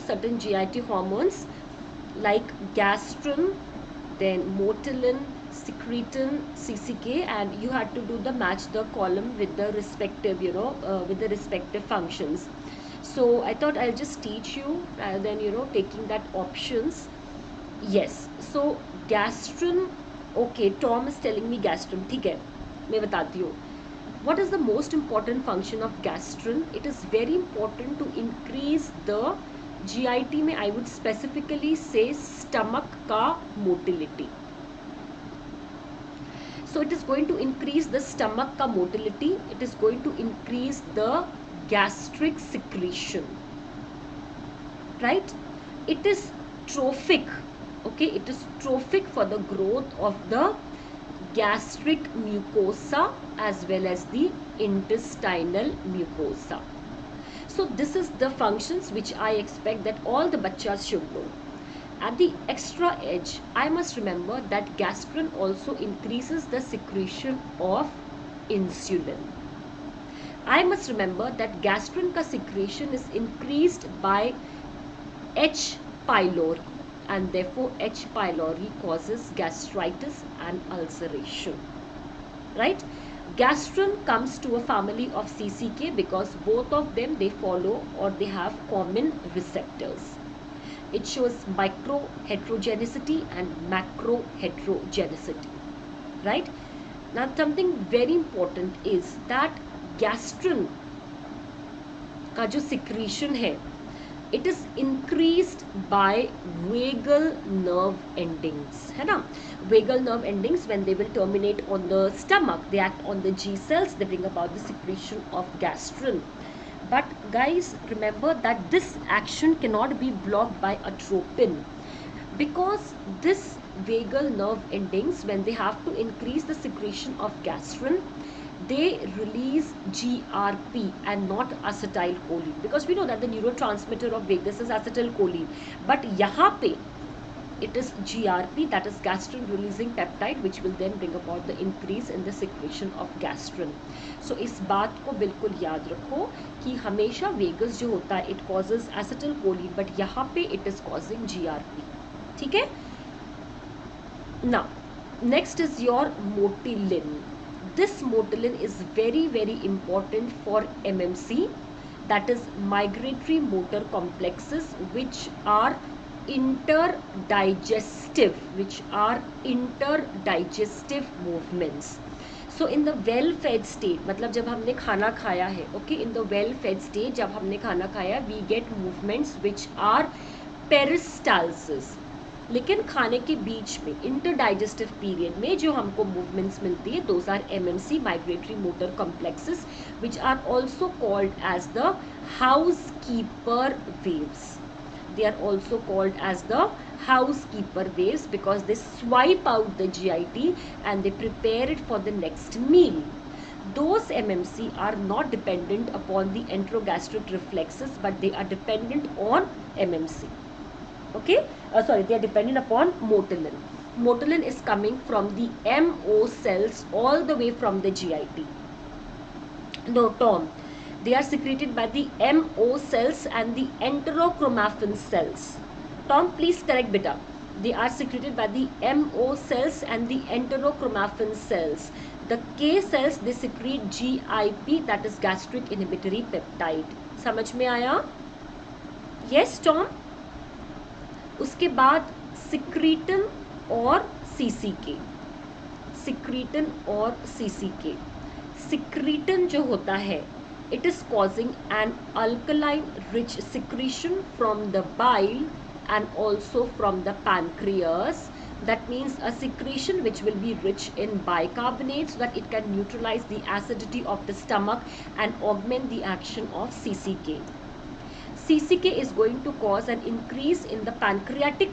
certain GIT hormones like gastrin, then motilin, secretin, CCK, and you had to do the match the column with the respective functions. So I thought I'll just teach you rather than taking that options. Yes, so gastrin, okay, Tom is telling me gastrin, ठीक है, मैं बताती हूँ. What is the most important function of gastrin? It is very important to increase the GIT में I would specifically say stomach का motility. So it is going to increase the stomach ka motility, it is going to increase the gastric secretion, right? It is trophic, okay? It is trophic for the growth of the gastric mucosa as well as the intestinal mucosa. So this is the functions which I expect that all the bachas should know. At the extra edge, I must remember that gastrin also increases the secretion of insulin. I must remember that gastrin ka secretion is increased by H. pylori, and therefore H. pylori causes gastritis and ulceration, right? Gastrin comes to a family of CCK because both of them, they follow or they have common receptors. It shows micro heterogeneity and macro heterogeneity, right? Now something very important is that gastrin का जो secretion है, it is increased by vagal nerve endings, है ना? Vagal nerve endings, when they will terminate on the stomach, they act on the G cells, they bring about the secretion of gastrin. But guys, remember that this action cannot be blocked by atropine, because this vagal nerve endings, when they have to increase the secretion of gastrin, they release GRP and not acetylcholine, because we know that the neurotransmitter of vagus is acetylcholine, but यहाँ पे it is GRP, that is gastrin releasing peptide, which will then bring about the increase in the secretion of gastrin. So इस बात को बिल्कुल याद रखो कि हमेशा वेगस जो होता है it causes acetylcholine, but यहाँ पे it is causing GRP. ठीक है? Now next is your motilin. This motilin is very important for MMC, that is migratory motor complexes, which are interdigestive movements. So in the well fed state, मतलब जब हमने खाना खाया है, okay, in the well fed state जब हमने खाना खाया, we get movements which are peristalsis. लेकिन खाने के बीच में इंटरडाइजेस्टिव पीरियड में जो हमको मूवमेंट्स मिलती है, those are MMC, migratory motor complexes, which are also called as the housekeeper waves. They are also called as the housekeeper waves because they swipe out the GIT and they prepare it for the next meal. Those MMC are not dependent upon the enterogastric reflexes, but they are dependent on MMC. Okay, they are dependent upon motilin. Motilin is coming from the MO cells all the way from the GIT. No, Tom. They are secreted by the MO cells and the enterochromaffin cells. Tom, please correct beta. They are secreted by the MO cells and the enterochromaffin cells. The K cells, they secrete GIP, that is gastric inhibitory peptide. समझ में आया? Yes, Tom. उसके बाद secretin और CCK. Secretin और CCK. Secretin जो होता है, it is causing an alkaline rich secretion from the bile and also from the pancreas. That means a secretion which will be rich in bicarbonate so that it can neutralize the acidity of the stomach and augment the action of CCK. CCK is going to cause an increase in the pancreatic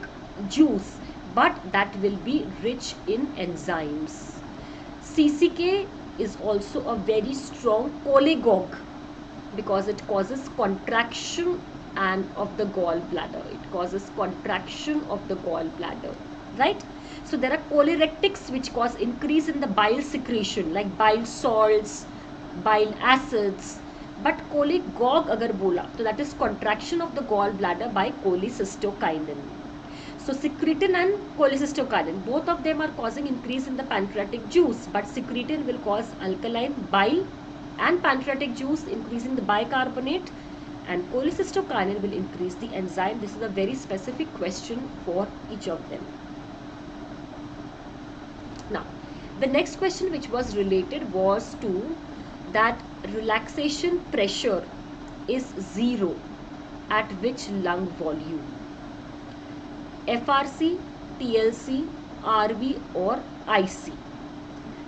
juice, but that will be rich in enzymes. CCK is also a very strong cholagogue because it causes contraction of the gallbladder. It causes contraction of the gallbladder, right? So there are cholerectics which cause increase in the bile secretion, like bile salts, bile acids. But cholagogue agar bola, so that is contraction of the gallbladder by cholecystokinin. So secretin and cholecystokinin, both of them are causing increase in the pancreatic juice, but secretin will cause alkaline bile and pancreatic juice, increasing the bicarbonate, and cholecystokinin will increase the enzyme. This is a very specific question for each of them. Now, the next question which was related was to that relaxation pressure is 0 at which lung volume? FRC, TLC, RV or IC.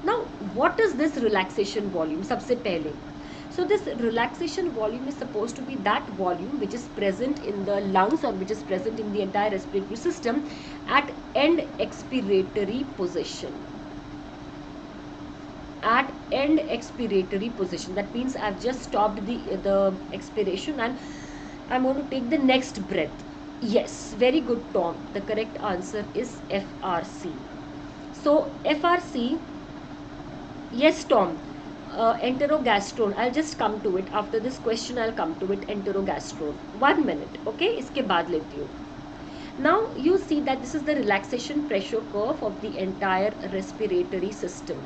Now, what is this relaxation volume? सबसे पहले, So this relaxation volume is supposed to be that volume which is present in the lungs or which is present in the entire respiratory system at end expiratory position. At end expiratory position. That means I've just stopped the expiration and I'm going to take the next breath. Yes, very good, Tom. The correct answer is FRC. So FRC, yes, Tom. Enterogastrone. I'll just come to it after this question. I'll come to it. Enterogastrone. 1 minute. Okay, इसके बाद लेती हूँ. Now you see that this is the relaxation pressure curve of the entire respiratory system,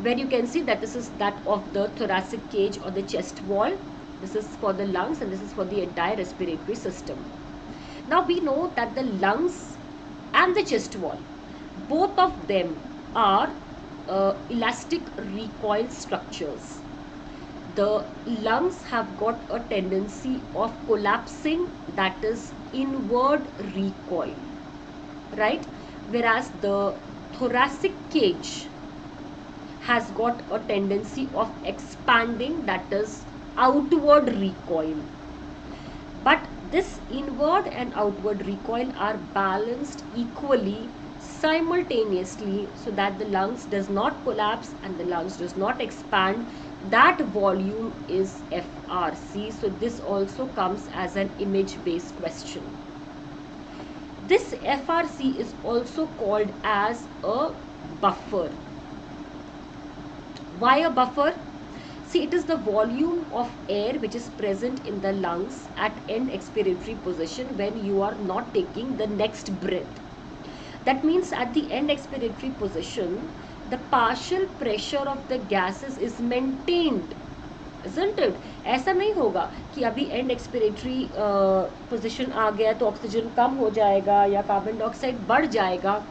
where you can see that this is that of the thoracic cage or the chest wall. This is for the lungs and this is for the entire respiratory system. Now we know that the lungs and the chest wall, both of them are elastic recoil structures. The lungs have got a tendency of collapsing, that is inward recoil, right? Whereas the thoracic cage has got a tendency of expanding, that is outward recoil. But this inward and outward recoil are balanced equally simultaneously so that the lungs does not collapse and the lungs does not expand. That volume is FRC. So this also comes as an image based question. This FRC is also called as a buffer. Why a buffer? See, it is the volume of air which is present in the lungs at end expiratory position when you are not taking the next breath. That means at the end expiratory position, the partial pressure of the gases is maintained, isn't it? ऐसा नहीं होगा कि अभी end expiratory position आ गया तो oxygen कम हो जाएगा या कार्बन डाइऑक्साइड बढ़ जाएगा.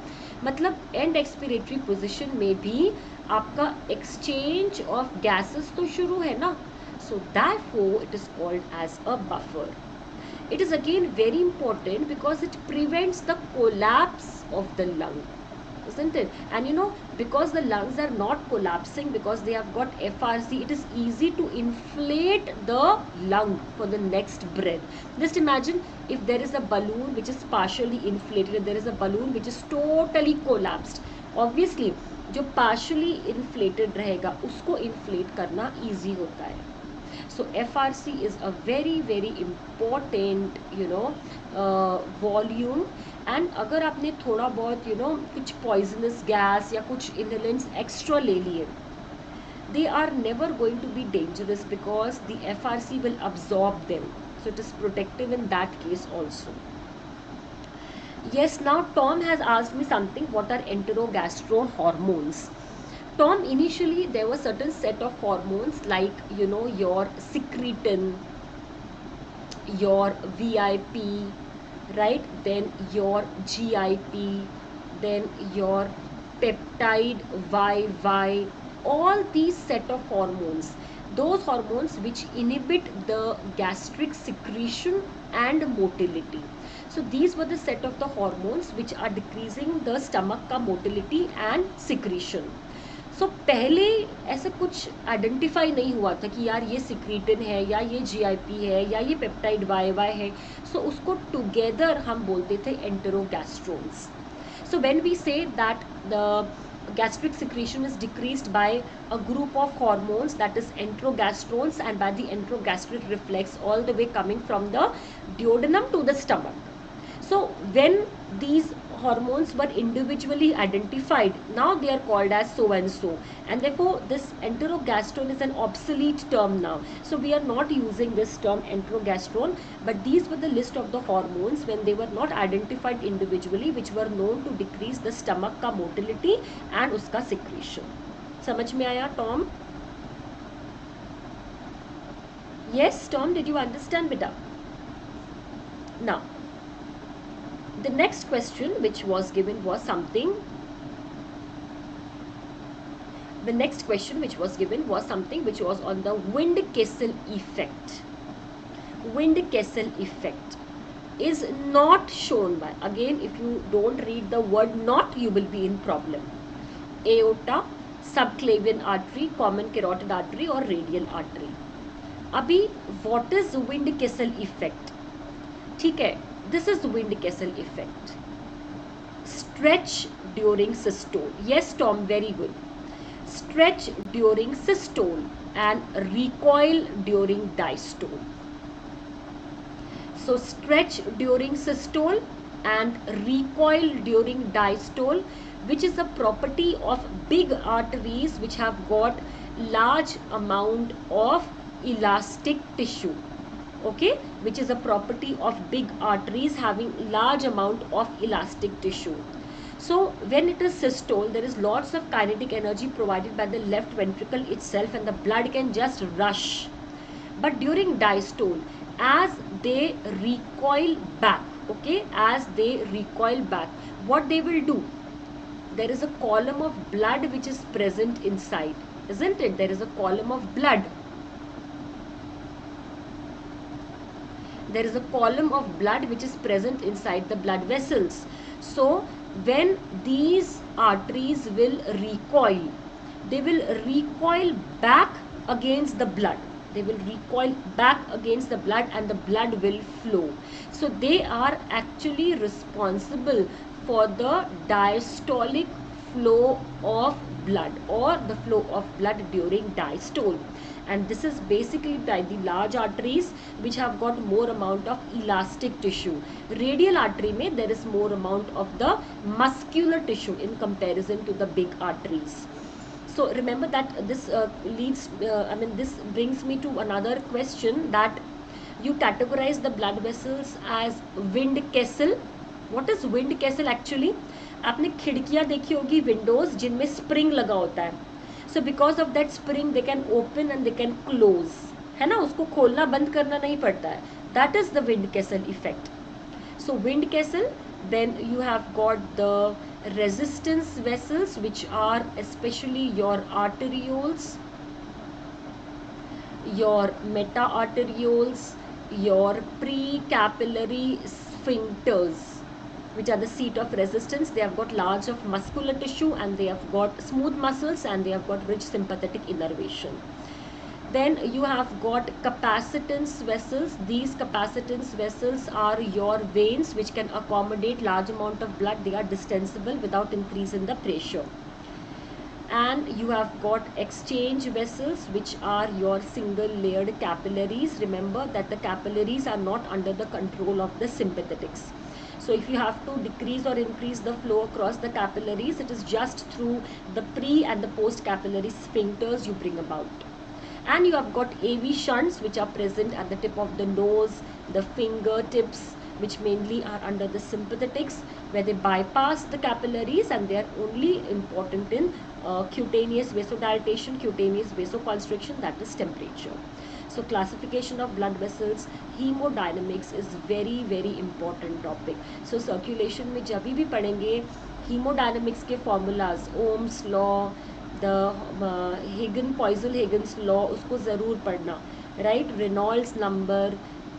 मतलब end expiratory position में भी आपका exchange of gases तो शुरू है ना. So therefore it is called as a buffer. It is again very important because it prevents the collapse of the lung, isn't it? And you know, because the lungs are not collapsing, because they have got FRC, it is easy to inflate the lung for the next breath. Just imagine if there is a balloon which is partially inflated and there is a balloon which is totally collapsed. Obviously, जो partially inflated रहेगा उसको inflate करना easy होता है. So FRC is a very very important volume. And अगर आपने थोड़ा बहुत कुछ poisonous gas या कुछ inhalants extra ले लिए, they are never going to be dangerous because the FRC will absorb them. So it is protective in that case also. Yes, now Tom has asked me something. What are enterogastrone hormones? Tom, initially there was certain set of hormones like your secretin, your VIP, right? Then your GIP, then your peptide YY. All these set of hormones, those hormones which inhibit the gastric secretion and motility. So these were the set of the hormones which are decreasing the stomach का motility and secretion. So पहले ऐसा कुछ identify नहीं हुआ था कि यार ये सिक्रीटिन है या ये GIP है या ये पेप्टाइड YY है. So उसको टुगेदर हम बोलते थे enterogastrones. So when we say that the gastric secretion is decreased by a group of hormones, that is enterogastrones, and by the enterogastric reflex all the way coming from the duodenum to the stomach. So when these hormones were individually identified, now they are called as so and so, and therefore this enterogastrone is an obsolete term now. So we are not using this term enterogastrone, but these were the list of the hormones when they were not identified individually, which were known to decrease the stomach का motility and उसका secretion. समझ में आया Tom? Yes Tom, did you understand beta? Now the next question which was given was something. The next question which was given was something which was on the Wind-Kessel effect. Wind-Kessel effect is not shown by, again if you don't read the word not, you will be in problem. Aorta, subclavian artery, common carotid artery और radial artery. अभी what is wind Kessel effect? ठीक है, this is wind Kessel effect. Stretch during systole. Yes, Tom, very good. Stretch during systole and recoil during diastole. So stretch during systole and recoil during diastole, which is a property of big arteries which have got large amount of elastic tissue. Okay, which is a property of big arteries having large amount of elastic tissue. So when it is systole, there is lots of kinetic energy provided by the left ventricle itself and the blood can just rush. But during diastole, as they recoil back, okay, as they recoil back, what they will do? There is a column of blood which is present inside, isn't it? There is a column of blood. There is a column of blood which is present inside the blood vessels. So when these arteries will recoil, they will recoil back against the blood. They will recoil back against the blood and the blood will flow. So they are actually responsible for the diastolic flow of blood or the flow of blood during diastole. And this is basically by the large arteries which have got more amount of elastic tissue. Radial artery mein there is more amount of the muscular tissue in comparison to the big arteries. So remember that this this brings me to another question, that you categorize the blood vessels as wind Kessel. What is wind Kessel actually? आपने खिड़कियाँ देखी होगी, Windows, जिनमें spring लगा होता है. So because of that spring they can open and they can close, है ना, उसको खोलना बंद करना नहीं पड़ता है. That is the wind Kessel effect. So wind Kessel, then you have got the resistance vessels which are especially your arterioles, your meta-arterioles, your precapillary sphincters, which are the seat of resistance. They have got large of muscular tissue and they have got smooth muscles and they have got rich sympathetic innervation. Then you have got capacitance vessels. These capacitance vessels are your veins which can accommodate large amount of blood. They are distensible without increase in the pressure. And you have got exchange vessels which are your single layered capillaries. Remember that the capillaries are not under the control of the sympathetics. So if you have to decrease or increase the flow across the capillaries, it is just through the pre and the post capillary sphincters you bring about. And you have got AV shunts which are present at the tip of the nose, the fingertips, which mainly are under the sympathetics, where they bypass the capillaries and they are only important in cutaneous vasodilatation, cutaneous vasoconstriction, that is temperature. So classification of blood vessels, hemodynamics is very very important topic. So circulation में जब भी पढ़ेंगे hemodynamics के formulas, Ohm's law, the Poisson-Huygens law, उसको ज़रूर पढ़ना, right? Reynolds number,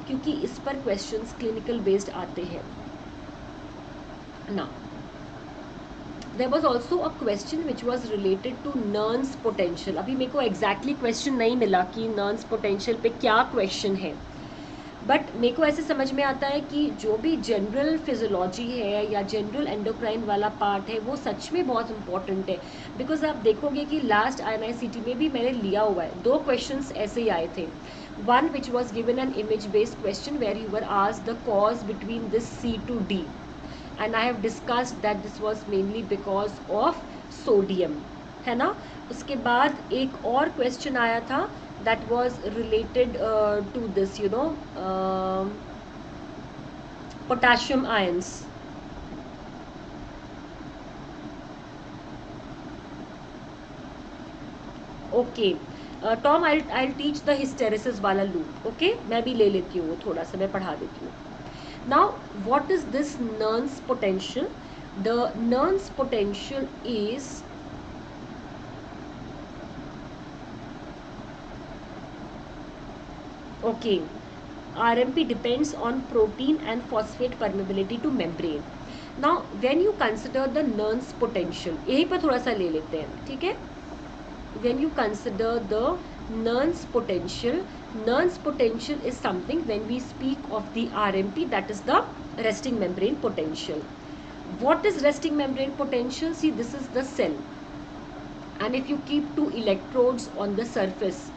क्योंकि इस पर questions clinical based आते हैं. Now there was also a question which was related to Nernst potential. अभी मेरे को exactly question नहीं मिला कि Nernst potential पे क्या question है, बट मेरे को ऐसे समझ में आता है कि जो भी जनरल फिजियोलॉजी है या जनरल एंडोक्राइन वाला पार्ट है वो सच में बहुत इंपॉर्टेंट है. बिकॉज आप देखोगे कि लास्ट INI-CET में भी मैंने लिया हुआ है, 2 क्वेश्चंस ऐसे ही आए थे. One which was given an image based question where you were asked the cause between this C to D, and I have discussed that this was mainly because of sodium, है ना. उसके बाद एक और क्वेश्चन आया था that was related to this, potassium ions. Okay, Tom, I'll teach the hysteresis वाला loop. Okay, मैं भी ले लेती हूँ वो, थोड़ा सा मैं पढ़ा देती हूँ. Now, what is this Nernst potential? The Nernst potential is okay. RMP depends on protein and phosphate permeability to membrane. Now, when you consider the Nernst potential, यहीं पर थोड़ा सा ले लेते हैं, ठीक है. when you consider the Nernst potential. Nernst potential is something when we speak of the RMP, that is the resting membrane potential. What is resting membrane potential? See, this is the cell, and if you keep two electrodes on the surface,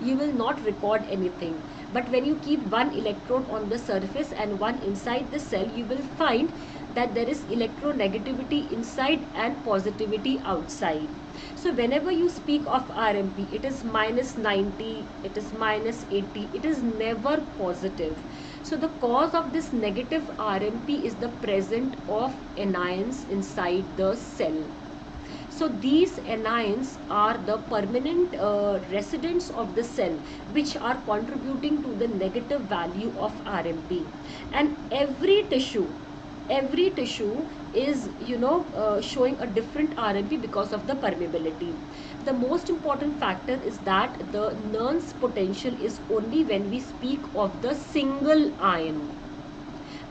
you will not record anything. But when you keep one electrode on the surface and one inside the cell, you will find that there is electronegativity inside and positivity outside. So whenever you speak of RMP, it is minus 90, it is minus 80, it is never positive. So the cause of this negative RMP is the presence of anions inside the cell. So these anions are the permanent residents of the cell, which are contributing to the negative value of RMP. And every tissue is showing a different RMP because of the permeability. The most important factor is that the Nernst potential is only when we speak of the single ion.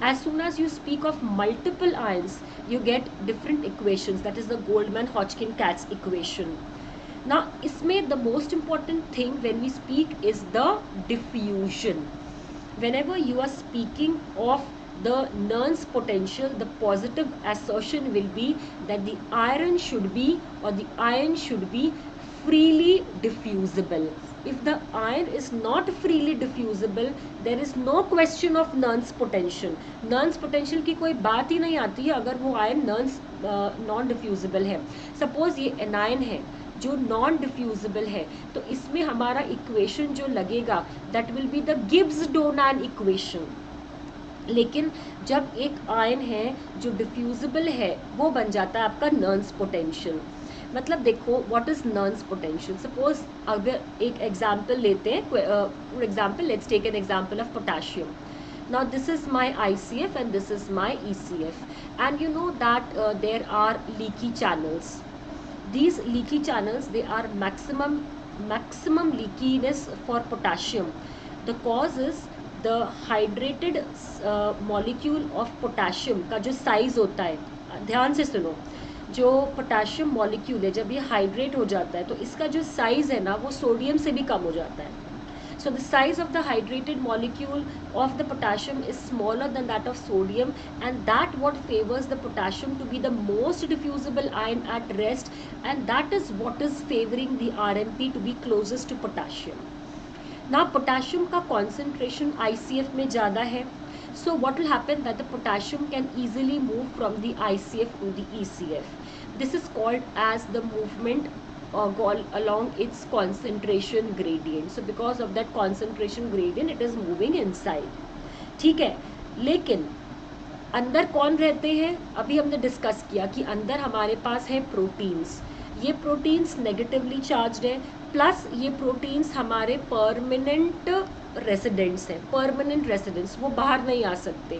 As soon as you speak of multiple ions, you get different equations, that is the Goldman-Hodgkin-Katz equation. Now, isme the most important thing when we speak is the diffusion. Whenever you are speaking of the Nernst potential, the positive assertion will be that the iron should be, or the ion should be, freely diffusible. If the ion is not freely diffusible, there is no question of Nernst potential. Nernst potential की कोई बात ही नहीं आती है अगर वो ion non diffusible है. Suppose ये एनायन है जो नॉन डिफ्यूजिबल है, तो इसमें हमारा इक्वेशन जो लगेगा that will be the Gibbs Donnan equation. लेकिन जब एक आयन है जो डिफ्यूजिबल है, वो बन जाता है आपका Nernst पोटेंशियल. मतलब देखो, what is Nernst potential. Suppose अगर एक एग्जांपल लेते हैं, for example let's take an example of potassium. Now this is my ICF and this is my ECF, and you know that there are leaky channels. These leaky channels, they are maximum leakiness for potassium. The cause is the hydrated molecule of potassium का जो size होता है, ध्यान से सुनो, जो potassium molecule है जब ये हाइड्रेट हो जाता है तो इसका जो साइज है ना वो सोडियम से भी कम हो जाता है. So the size of the hydrated molecule of the potassium is smaller than that of sodium, and that what favors the potassium to be the most diffusible ion at rest, and that is what is favoring the RMP to be closest to potassium. Now potassium का concentration ICF में ज़्यादा है, so what will happen that the potassium can easily move from the ICF to the ECF. This is called as the movement along its concentration gradient. So because of that concentration gradient, it is moving inside. ठीक है, लेकिन अंदर कौन रहते हैं? अभी हमने discuss किया कि अंदर हमारे पास है प्रोटीन्स. ये प्रोटीन्स नेगेटिवली चार्ज्ड है, प्लस ये प्रोटीन्स हमारे परमानेंट रेसिडेंट्स हैं. परमानेंट रेसिडेंट्स, वो बाहर नहीं आ सकते.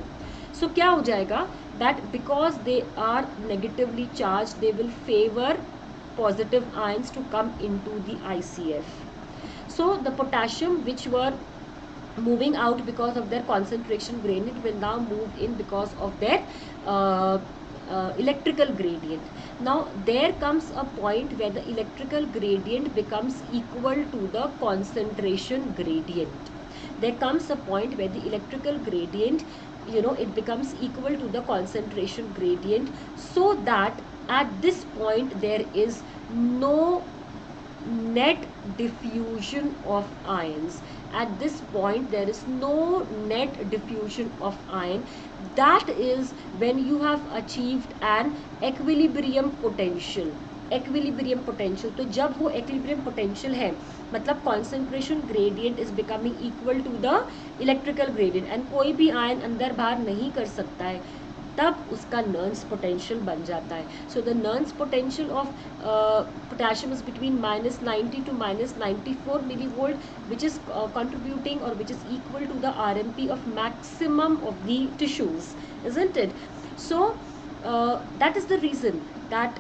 सो क्या हो जाएगा that because they are negatively charge, they will favour positive ions to come into the ICF. So the potassium which were moving out because of their concentration gradient will now move in because of their electrical gradient. Now there comes a point where the electrical gradient becomes equal to the concentration gradient. There comes a point where the electrical gradient, it becomes equal to the concentration gradient, so that at this point there is no net diffusion of ions. At this point there is no net diffusion of ion. That is when you have achieved an equilibrium potential. Equilibrium potential, तो जब वो equilibrium potential है, मतलब concentration gradient is becoming equal to the electrical gradient, and कोई भी ion अंदर बाहर नहीं कर सकता है, तब उसका Nernst potential बन जाता है. So the Nernst potential of potassium is between minus 90 to minus 94 millivolt, which is contributing or which is equal to the RMP of maximum of the tissues, isn't it? So that is the reason that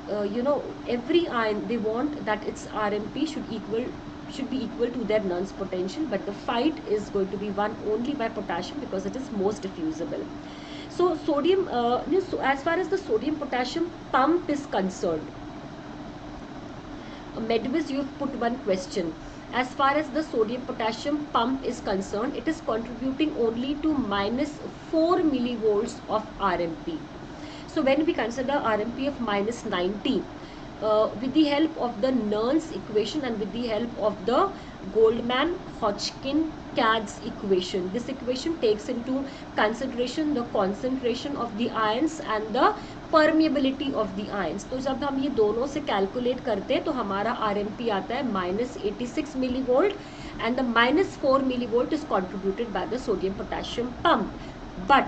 every ion, they want that its RMP should be equal to their Nernst potential, but the fight is going to be won only by potassium because it is most diffusible. So sodium, so as far as the sodium potassium pump is concerned, Medvis, you have put one question. As far as the sodium potassium pump is concerned, it is contributing only to minus 4 millivolts of RMP. So when we consider RMP of minus 90, with the help of the Nernst equation and with the help of the Goldman-Hodgkin-Katz equation, this equation takes into consideration the concentration of the ions and the permeability of the ions. तो जब हम ये दोनों से calculate करते हैं तो हमारा RMP आता है minus 86 millivolt and the minus 4 millivolt is contributed by the sodium potassium pump. But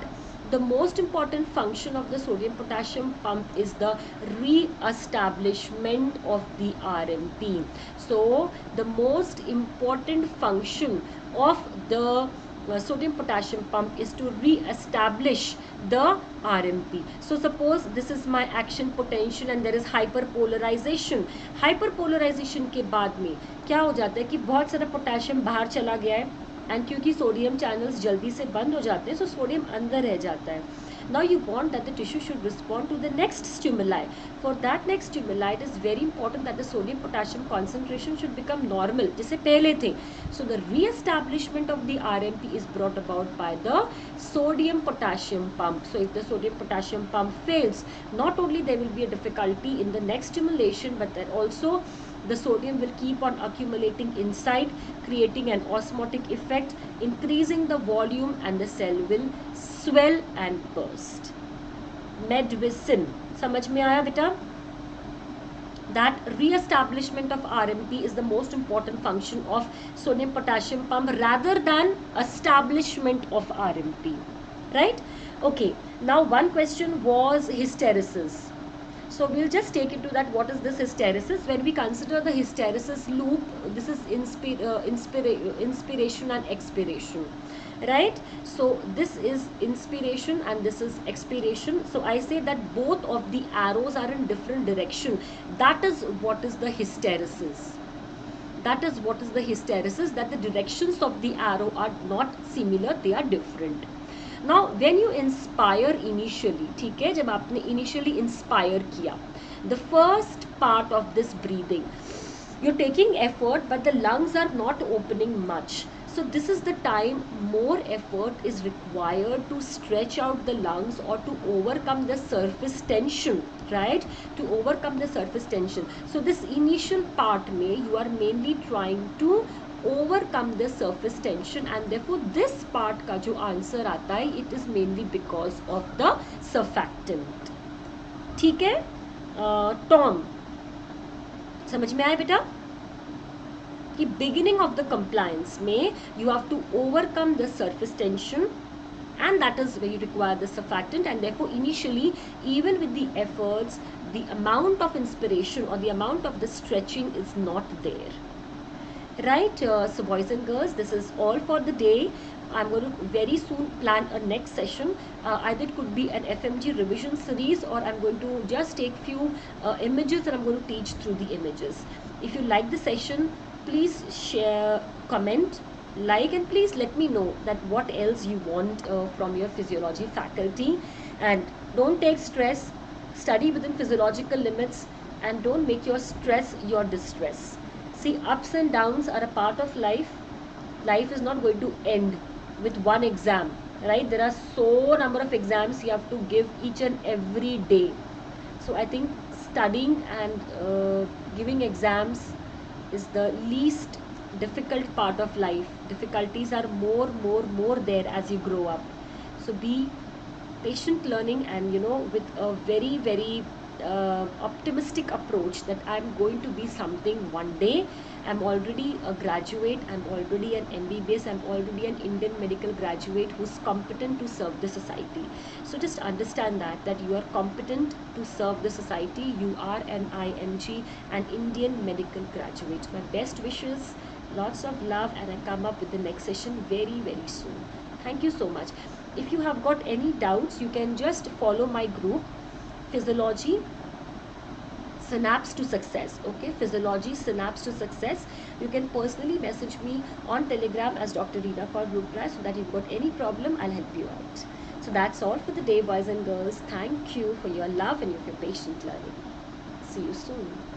the most important function of the sodium potassium pump is the re-establishment of the RMP. So the most important function of the sodium potassium pump is to re-establish the RMP. So suppose this is my action potential and there is hyperpolarization. Hyperpolarization के बाद में क्या हो जाता है कि बहुत सारा पोटेशियम बाहर चला गया है एंड क्योंकि सोडियम चैनल्स जल्दी से बंद हो जाते हैं, सो सोडियम अंदर रह जाता है. Now you want that the tissue should respond to the next stimuli. For that next stimuli, it is very important that the sodium potassium concentration should become normal, जैसे पहले थे. So the re-establishment of the RMP is brought about by the sodium potassium pump. So if the sodium potassium pump fails, not only there will be a difficulty in the next stimulation, but then also the sodium will keep on accumulating inside, creating an osmotic effect, increasing the volume, and the cell will swell and burst. Medicine, समझ में आया बेटा? That re-establishment of RMP is the most important function of sodium potassium pump rather than establishment of RMP, right? Okay, now one question was hysteresis. So we'll just take it to that. What is this hysteresis? When we consider the hysteresis loop, this is inspiration and expiration, right? So this is inspiration and this is expiration. So I say that both of the arrows are in different direction. That is what is the hysteresis. That is what is the hysteresis, that the directions of the arrow are not similar, they are different. Now when you inspire initially, ठीक है, जब आपने initially inspire किया, the first part of this breathing, you're taking effort but the lungs are not opening much. So this is the time more effort is required to stretch out the lungs or to overcome the surface tension, right? To overcome the surface tension. So this initial part में you are mainly trying to overcome the surface tension and therefore this part का जो answer आता है, it is mainly because of the surfactant. ठीक है? Tom, समझ में आया बेटा? कि beginning of the compliance में you have to overcome the surface tension and that is where you require the surfactant, and therefore initially even with the efforts the amount of inspiration or the amount of the stretching is not there. Right, so boys and girls, this is all for the day. I'm going to very soon plan a next session. Either it could be an FMG revision series or I'm going to just take few images and I'm going to teach through the images. If you like the session, please share, comment, like, and please let me know that what else you want from your physiology faculty. And don't take stress, study within physiological limits, and don't make your stress your distress. See, ups and downs are a part of life. Life is not going to end with one exam, right? There are so number of exams you have to give each and every day. So I think studying and giving exams is the least difficult part of life. Difficulties are more there as you grow up. So be patient learning and with a very optimistic approach that I'm going to be something one day. I'm already a graduate, I'm already an MBBS, I'm already an Indian medical graduate who's competent to serve the society. So just understand that you are competent to serve the society. You are an IMG, an Indian medical graduate. My best wishes, lots of love, and I come up with the next session very soon. Thank you so much. If you have got any doubts, you can just follow my group, Physiology Synapse to Success. Okay, Physiology Synapse to Success. You can personally message me on Telegram as Dr. Reena Kaur Group, so that if you've got any problem, I'll help you out. So that's all for the day, boys and girls. Thank you for your love and your patient learning. See you soon.